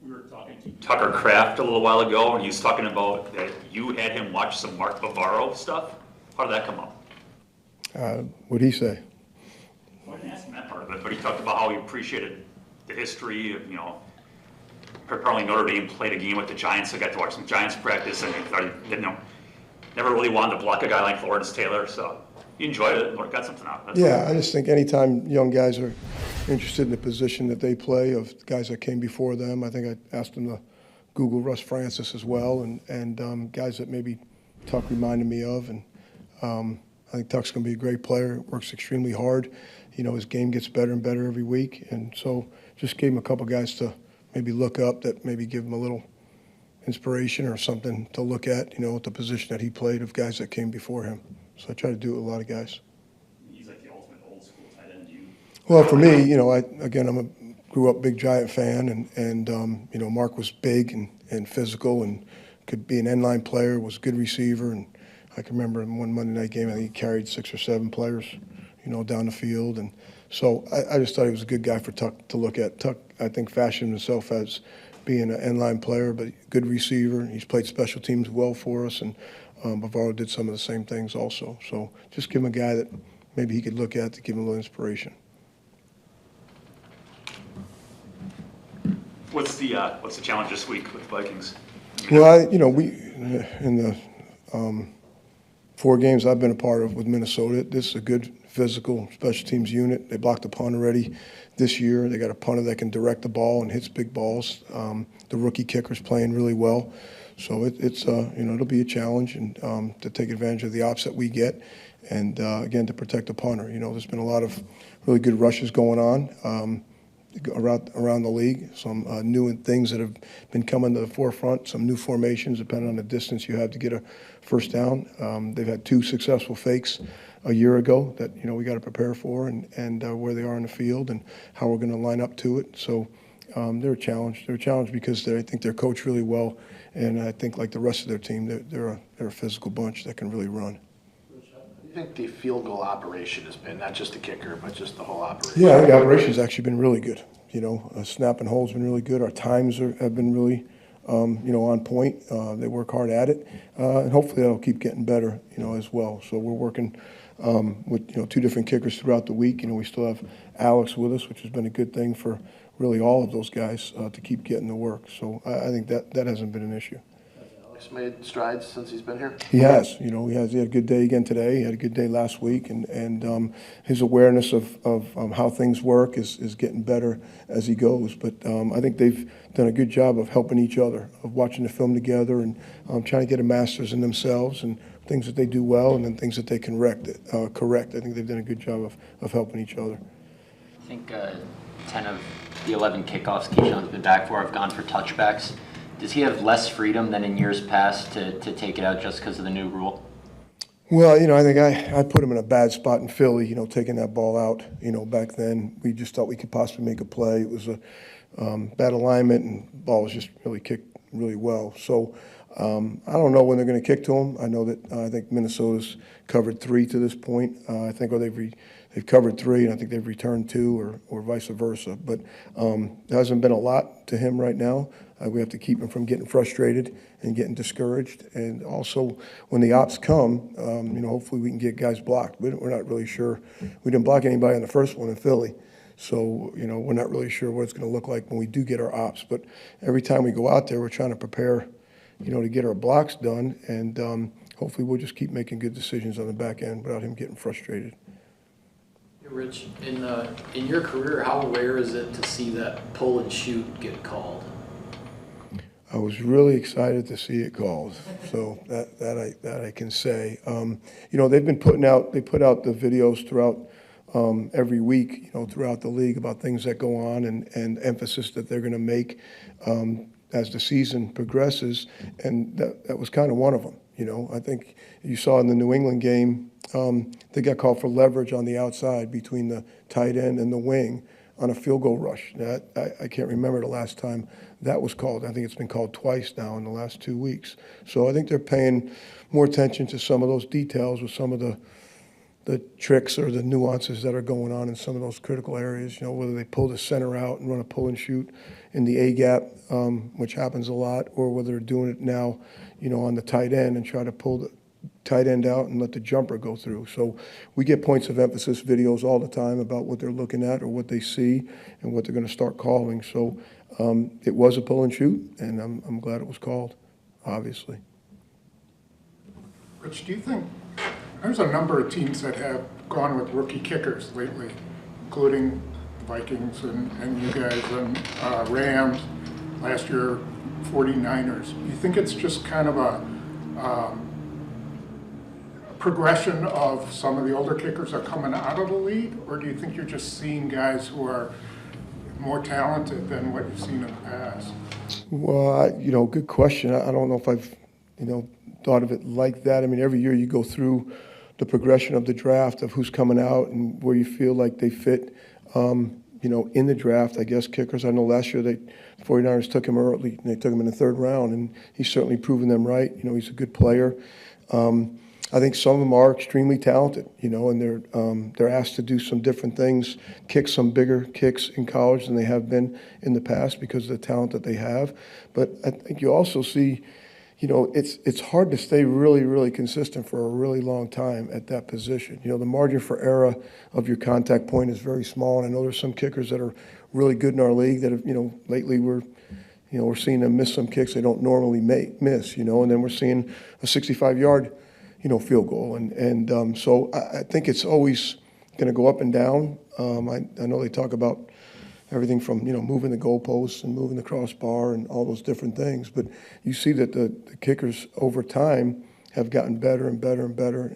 We were talking to Tucker Kraft a little while ago, and he was talking about that you had him watch some Mark Bavaro stuff. How did that come up? What'd he say? Well, I didn't ask him that part of it, but he talked about how he appreciated the history of, apparently Notre Dame played a game with the Giants, so I got to watch some Giants practice, and he thought he never really wanted to block a guy like Lawrence Taylor, so he enjoyed it and got something out of it. Yeah, I just think anytime young guys are interested in the position that they play, of guys that came before them, I think I asked them to Google Russ Francis as well, and guys that maybe Tuck reminded me of, and I think Tuck's going to be a great player, works extremely hard. His game gets better and better every week, and so just gave him a couple guys to maybe look up that maybe give him a little inspiration or something to look at, at the position that he played of guys that came before him. So I try to do it with a lot of guys. He's like the ultimate old school tight end. Well, for me, I grew up big Giant fan, and Mark was big and physical and could be an end-line player, was a good receiver, and I can remember in one Monday night game, I think he carried 6 or 7 players, down the field. And so I just thought he was a good guy for Tuck to look at. Tuck, I think, fashioned himself as being an end-line player, but good receiver. He's played special teams well for us, and Bavaro did some of the same things also. So just give him a guy that maybe he could look at to give him a little inspiration. What's the challenge this week with the Vikings? Well, we in the 4 games I've been a part of with Minnesota, this is a good physical special teams unit. They blocked a punt already this year. They got a punter that can direct the ball and hits big balls. The rookie kicker's playing really well. So it's it'll be a challenge and to take advantage of the ops that we get, and again to protect the punter. There's been a lot of really good rushes going on around the league. Some new things that have been coming to the forefront. Some new formations depending on the distance you have to get a first down. They've had 2 successful fakes a year ago that we got to prepare for, and where they are in the field and how we're going to line up to it. So they're a challenge. They're a challenge because I think they're coached really well. And I think, like the rest of their team, they're a physical bunch that can really run. What do you think the field goal operation has been, not just the kicker, but just the whole operation? Yeah, I think the operation's actually been really good. Snap and hold's been really good. Our times have been really, on point. They work hard at it, and hopefully that'll keep getting better, as well. So we're working with 2 different kickers throughout the week. We still have Alex with us, which has been a good thing for really all of those guys to keep getting the work. So I think that hasn't been an issue. Has Alex made strides since he's been here? He has. He had a good day again today. He had a good day last week, and his awareness of how things work is getting better as he goes. But I think they've done a good job of helping each other, of watching the film together, and trying to get a master's in themselves and things that they do well, and then things that they can correct. I think they've done a good job of helping each other. I think 10 of the 11 kickoffs Keyshawn's been back for have gone for touchbacks. Does he have less freedom than in years past to take it out just because of the new rule? Well, I think I put him in a bad spot in Philly, taking that ball out. Back then we just thought we could possibly make a play. It was a bad alignment, and the ball was just really kicked really well. So I don't know when they're going to kick to him. I know that I think Minnesota's covered 3 to this point. I think they've covered 3, and I think they've returned 2 or vice versa. But there hasn't been a lot to him right now. We have to keep him from getting frustrated and getting discouraged. And also, when the ops come, hopefully we can get guys blocked. We're not really sure. We didn't block anybody in the first one in Philly. So, we're not really sure what it's going to look like when we do get our ops. But every time we go out there, we're trying to prepare, to get our blocks done. And hopefully we'll just keep making good decisions on the back end without him getting frustrated. Rich, in your career, how rare is it to see that pull and shoot get called? I was really excited to see it called, so that I can say. They've been they put out the videos throughout every week, throughout the league about things that go on and emphasis that they're going to make as the season progresses, and that was kind of one of them. I think you saw in the New England game, they got called for leverage on the outside between the tight end and the wing on a field goal rush. I can't remember the last time that was called. I think it's been called twice now in the last 2 weeks. So I think they're paying more attention to some of those details with some of the the tricks or the nuances that are going on in some of those critical areas, whether they pull the center out and run a pull and shoot in the A-gap, which happens a lot, or whether they're doing it now, on the tight end and try to pull the tight end out and let the jumper go through. So we get points of emphasis videos all the time about what they're looking at or what they see and what they're going to start calling. So it was a pull and shoot, and I'm glad it was called, obviously. Rich, do you think there's a number of teams that have gone with rookie kickers lately, including the Vikings and you guys and Rams, last year 49ers. Do you think it's just kind of a progression of some of the older kickers are coming out of the league, or do you think you're just seeing guys who are more talented than what you've seen in the past? Well, good question. I don't know if I've, thought of it like that. I mean, every year you go through the progression of the draft of who's coming out and where you feel like they fit, in the draft. I guess kickers, I know last year the 49ers took him early. They took him in the third round, and he's certainly proven them right. He's a good player. I think some of them are extremely talented, and they're asked to do some different things, kick some bigger kicks in college than they have been in the past because of the talent that they have. But I think you also see, it's hard to stay really, really consistent for a really long time at that position. The margin for error of your contact point is very small, and I know there's some kickers that are really good in our league that have, lately we're seeing them miss some kicks they don't normally miss, and then we're seeing a 65-yard field goal. And so I think it's always going to go up and down. I know they talk about everything from, moving the goalposts and moving the crossbar and all those different things. But you see that the kickers over time have gotten better and better and better.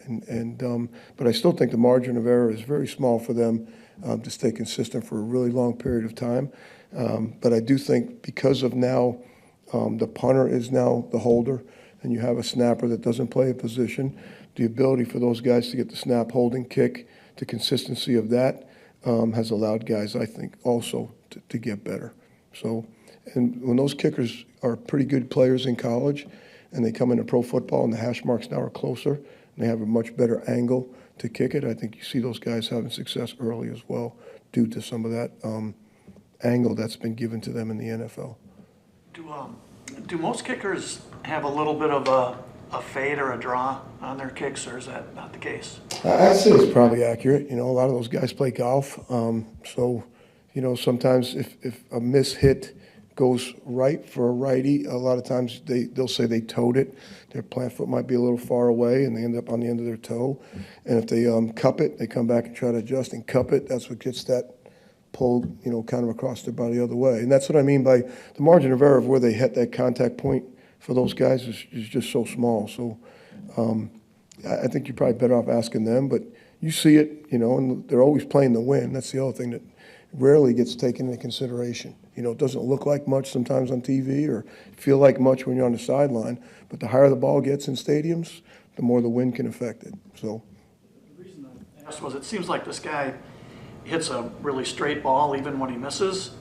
But I still think the margin of error is very small for them to stay consistent for a really long period of time. But I do think because of now the punter is now the holder, and you have a snapper that doesn't play a position, the ability for those guys to get the snap, holding, kick, the consistency of that has allowed guys, I think, also to get better. So, and when those kickers are pretty good players in college and they come into pro football and the hash marks now are closer and they have a much better angle to kick it, I think you see those guys having success early as well due to some of that angle that's been given to them in the NFL. Do most kickers have a little bit of a fade or a draw on their kicks, or is that not the case? I'd say it's probably accurate. A lot of those guys play golf. So, sometimes if a miss hit goes right for a righty, a lot of times they'll say they toed it. Their plant foot might be a little far away, and they end up on the end of their toe. And if they cup it, they come back and try to adjust and cup it. That's what gets that pulled, kind of across their body the other way. And that's what I mean by the margin of error of where they hit that contact point for those guys is just so small. So I think you're probably better off asking them, but you see it, and they're always playing to win. That's the other thing that rarely gets taken into consideration. It doesn't look like much sometimes on TV or feel like much when you're on the sideline, but the higher the ball gets in stadiums, the more the wind can affect it. So The reason I asked was it seems like this guy hits a really straight ball even when he misses.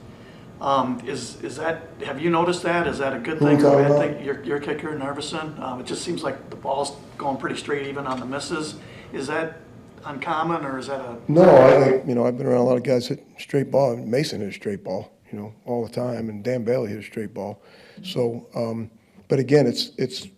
Is that, have you noticed that? Is that a good thing or a bad thing? Your kicker, Narveson, it just seems like the ball's going pretty straight even on the misses. Is that uncommon, or is that a... No, I think, I've been around a lot of guys hit straight ball. Mason hit a straight ball, all the time, and Dan Bailey hit a straight ball. So, but again, it's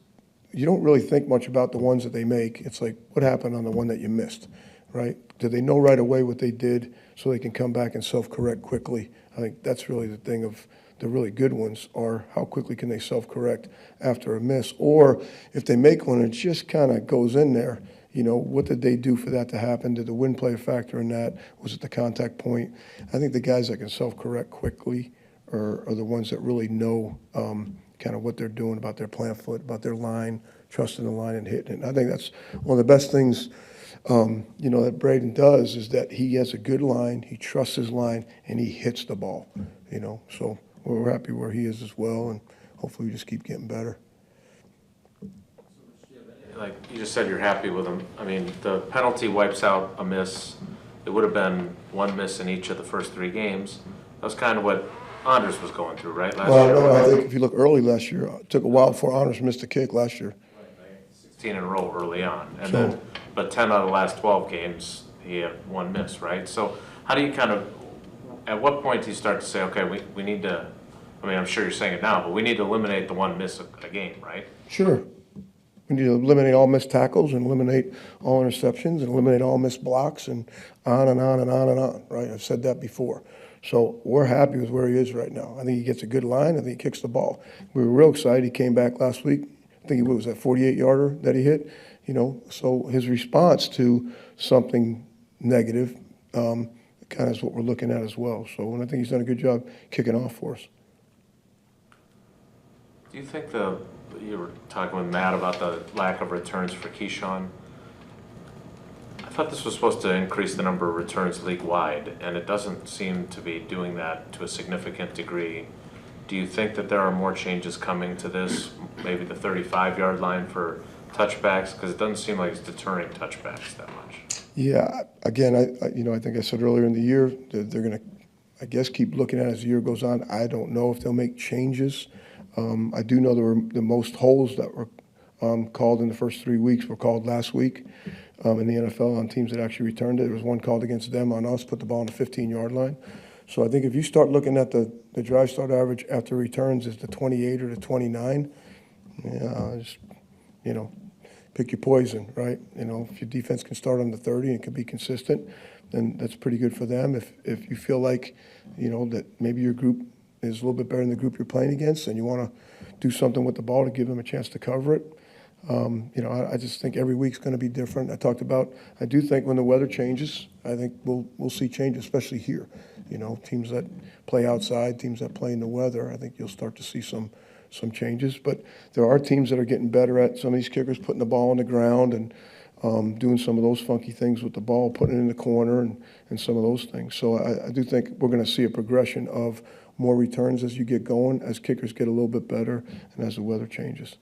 you don't really think much about the ones that they make. It's like, what happened on the one that you missed, right? Did they know right away what they did so they can come back and self-correct quickly? I think that's really the thing of the really good ones, are how quickly can they self-correct after a miss? Or if they make one and it just kind of goes in there, what did they do for that to happen? Did the wind play a factor in that? Was it the contact point? I think the guys that can self-correct quickly are the ones that really know kind of what they're doing about their plant foot, about their line, trusting the line and hitting it. And I think that's one of the best things that Braden does, is that he has a good line, he trusts his line, and he hits the ball, So we're happy where he is as well, and hopefully we just keep getting better. Like you just said, you're happy with him. I mean, the penalty wipes out a miss. It would have been one miss in each of the first 3 games. That was kind of what Anders was going through, right, last year? Well, I think if you look early last year, it took a while before Anders missed a kick last year. 16 in a row early on. And So- then, but 10 out of the last 12 games, he had one miss, right? So how do you kind of, at what point do you start to say, okay, we need to, I mean, I'm sure you're saying it now, but we need to eliminate the one miss a game, right? Sure. We need to eliminate all missed tackles and eliminate all interceptions and eliminate all missed blocks and on and on and on and on, right? I've said that before. So we're happy with where he is right now. I think he gets a good line. I think he kicks the ball. We were real excited. He came back last week. I think it was that 48-yarder that he hit, you know. So his response to something negative kind of is what we're looking at as well. So, and I think he's done a good job kicking off for us. Do you think you were talking with Matt about the lack of returns for Keyshawn? I thought this was supposed to increase the number of returns league-wide, and it doesn't seem to be doing that to a significant degree. Do you think that there are more changes coming to this, maybe the 35-yard line for touchbacks? Because it doesn't seem like it's deterring touchbacks that much. Yeah, again, I think I said earlier in the year that they're going to, I guess, keep looking at it as the year goes on. I don't know if they'll make changes. I do know there were the most holds that were called in the first 3 weeks were called last week in the NFL on teams that actually returned it. There was one called against them on us, put the ball on the 15-yard line. So I think if you start looking at the drive start average after returns is the 28 or the 29, yeah, just, you know, pick your poison, right? You know, if your defense can start on the 30 and can be consistent, then that's pretty good for them. If you feel like, you know, that maybe your group is a little bit better than the group you're playing against and you want to do something with the ball to give them a chance to cover it, you know, I just think every week's going to be different. I do think when the weather changes, I think we'll see changes, especially here. You know, teams that play outside, teams that play in the weather, I think you'll start to see some changes. But there are teams that are getting better at some of these kickers putting the ball on the ground and doing some of those funky things with the ball, putting it in the corner and some of those things. So I do think we're going to see a progression of more returns as you get going, as kickers get a little bit better, and as the weather changes.